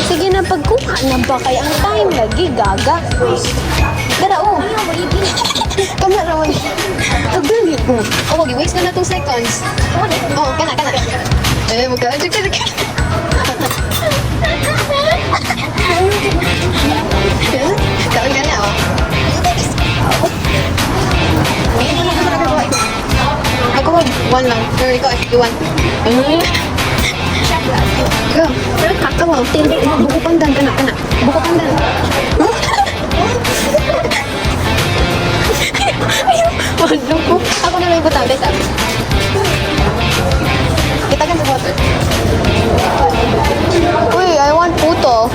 Sige na, pagkuha na ba kaya ang time lagi, gaga. Dara, oh. Kana naman. Pagdali ko. Oh, wag, waste na 2 seconds. Oh, kana. Magka-adject ka. Kaon ka na, oh. Ako mag 1 lang. Pero ikaw, if you want. Go. Pero kakawa, buko pandan, kana. Buko pandan. Ayun, ko. Ako na lang yung butang, besa. Kita kan sa water. Uy, I want puto.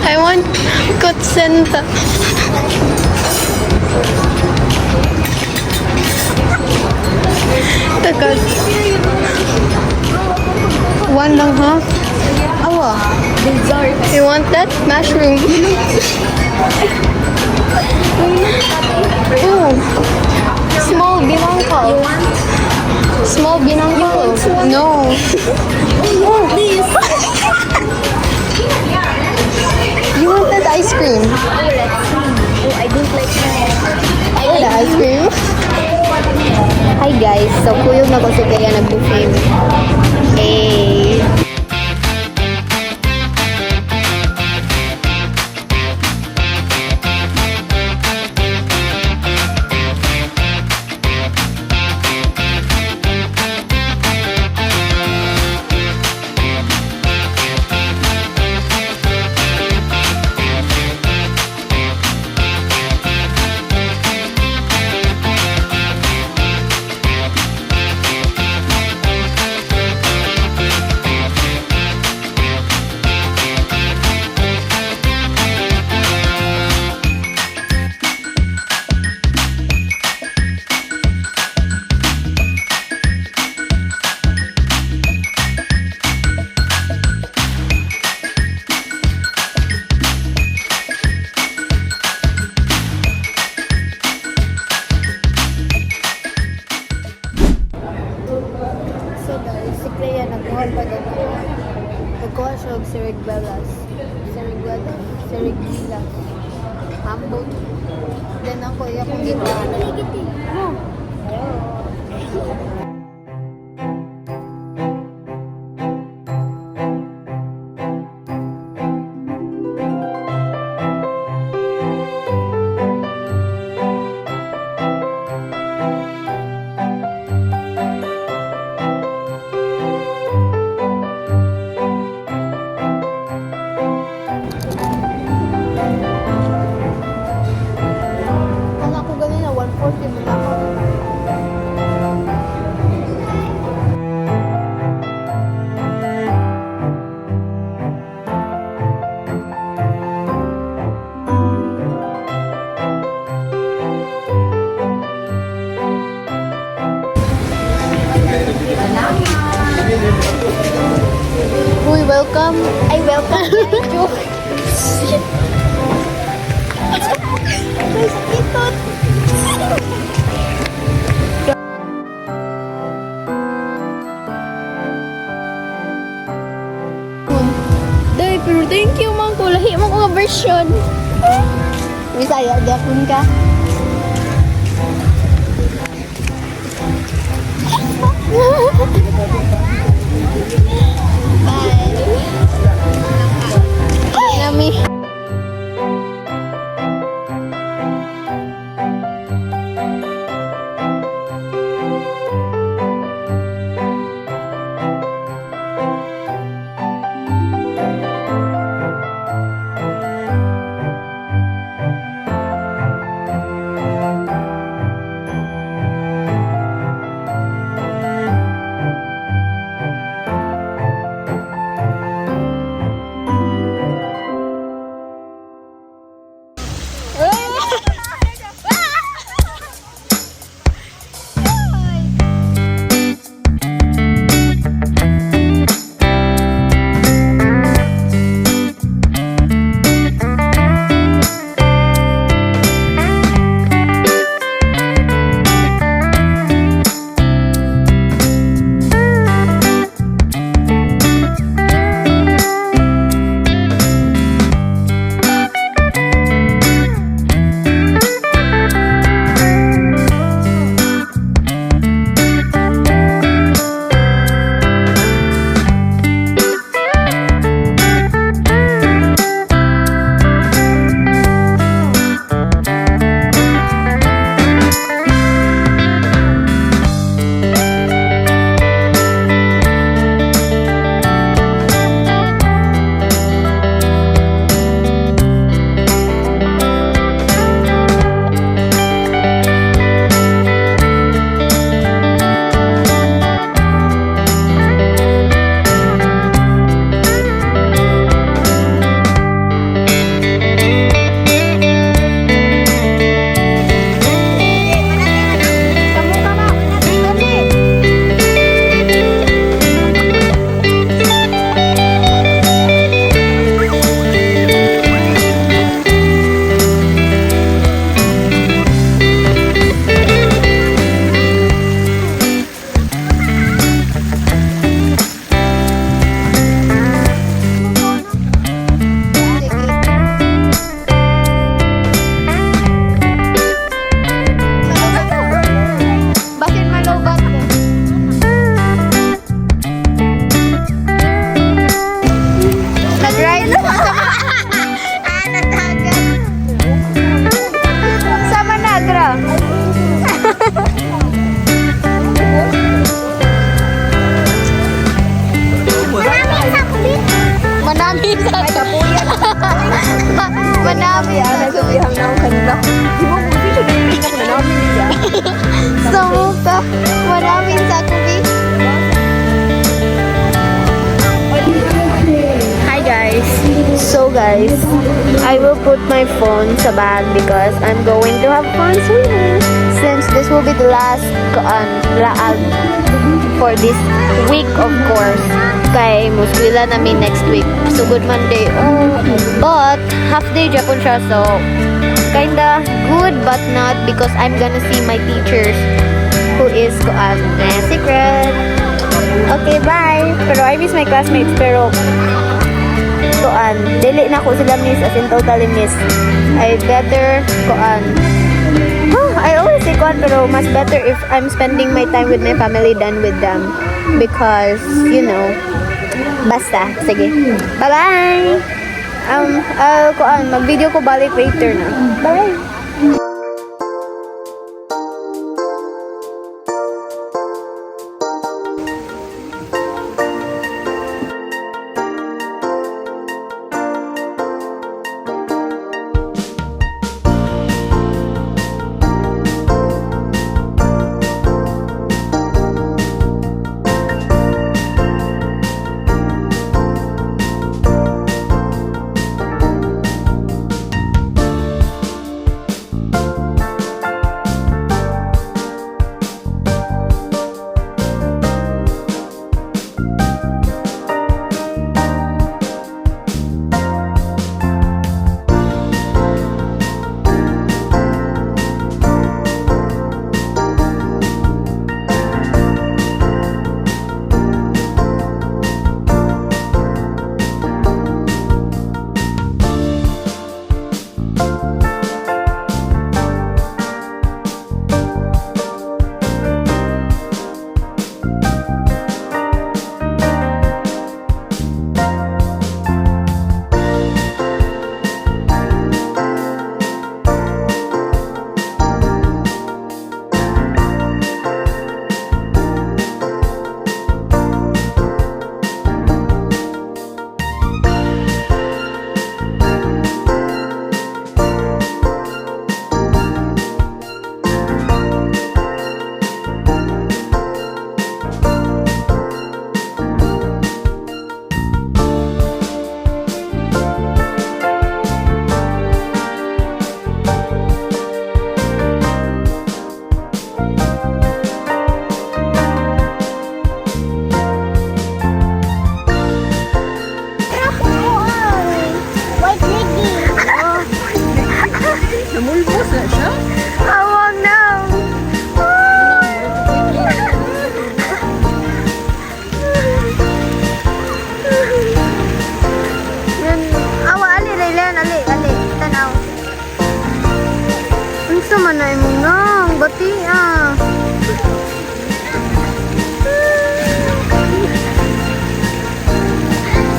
I want kutsenta. Tagal. 1 lang, ha? Awa. You want that? Mushroom. Oh. Small binangkal. You want? Small binangkal. No. Oh, this. You want that ice cream? Oh, I don't like The ice cream? Hi guys, so kuyog na ko sa kaya nag-buffet. Hey! Nagkuha siya og Sirigbelas. Sirigbelas. Humble. Then ako iya kong ginawa. Uy, welcome. I welcome you. Day, pero thank you man ko. Lahi mo ko version. Bisaya, dapun ka. Nami. Manami sa kubi. Ang naong kanila. Di mo mo dito din ako na namin niya. Sa muka. Manami sa kubi. Hi guys. So guys, I will put my phone sa bag because I'm going to have fun swimming. Since this will be the last laag for this week, of course. Kay muskwila namin next week. So good Monday. Oh, but half day Japon siya, so kinda good but not because I'm gonna see my teachers who is secret. Okay, bye. Pero I miss my classmates, pero dili na ko sila miss, as in totally miss. I better I always say pero mas better if I'm spending my time with my family than with them because basta sige, bye bye. Mag-video ko balik later na. Bye. Namulbos na siya. Awang na. Ali, tanaw. Unsa man na imong nang bati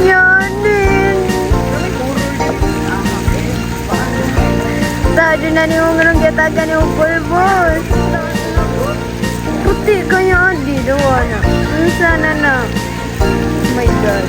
Yan din. Tadi na ni mong nang gatagan yung pulbos. Puti kaya di dawa na. Unsa na. Oh my God.